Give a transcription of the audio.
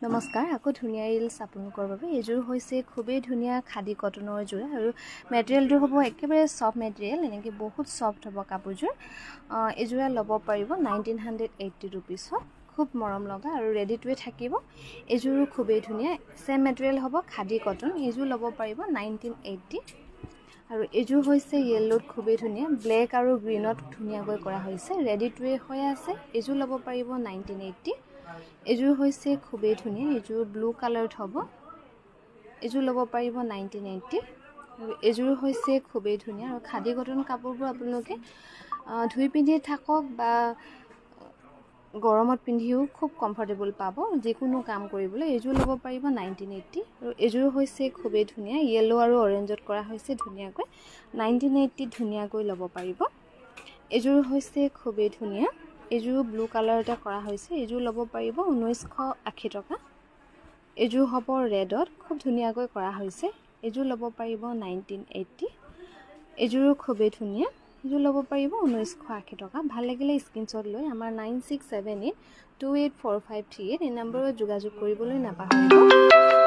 নমস্কাৰ আকৌ ধুনিয়া ৰিলছ আপোনালোকৰ বাবে এযোৰ হৈছে খুবেই ধুনিয়া খাদি কটনৰ যোৰা আৰু মেটেৰিয়েলটো হ'ব একেবাৰে সফট মেটেৰিয়েল এনেকৈ বহুত সফট হ'ব কাপোৰযোৰ এযোৰা ল'ব পাৰিব 1980 रुपीसত খুব মৰম লগা আৰু ৰেডি টুৱে থাকিব এযোৰ খুবেই ধুনিয়া সেম মেটেৰিয়েল হ'ব খাদি কটন এযোৰ ল'ব পাৰিব 1980 আৰু এযোৰ হৈছে ইয়েলোত খুবেই ধুনিয়া ব্লেক আৰু গ্ৰীনত ধুনিয়াকৈ কৰা হৈছে ৰেডি টুৱে হৈ আছে এযোৰ ল'ব পাৰিব 1980 এযোৰ হৈছে খুবেই ধুনিয়া এযোৰ ব্লু কালাৰত হ'ব এযোৰ ল'ব পাৰিব 1980 আৰু এযোৰ হৈছে খুবেই ধুনিয়া আৰু খাদি কটন কাপোৰবোৰ আপোনালোকে ধুই পিন্ধি থাকক বা গৰমত পিন্ধিও খুব কমফৰ্টেবল পাব যিকোনো কাম কৰিবলৈ এযোৰ ল'ব পাৰিব 1980 আৰু এযোৰ হৈছে খুবেই ধুনিয়া ইয়েলো আৰু অৰেঞ্জত কৰা হৈছে ধুনিয়াকৈ 1980 ধুনিয়াকৈ ল'ব পাৰিব এযোৰ হৈছে খুবেই ধুনিয়া এযোৰ ব্লু কালাৰতে কৰা হৈছে এযোৰ ল'ব পাৰিব 1980 টকা এযোৰ হ'ব ৰেডত খুব ধুনিয়াকৈ কৰা হৈছে এযোৰ ল'ব পাৰিব 1980 এযোৰ খুবেই ধুনিয়া এযোৰ ল'ব পাৰিব 1980 টকা ভাল লাগিলে স্ক্ৰিনশ্বট লৈ আমাৰ 9678284538 এই নম্বৰত যোগাযোগ কৰিবলৈ নাপাহৰিব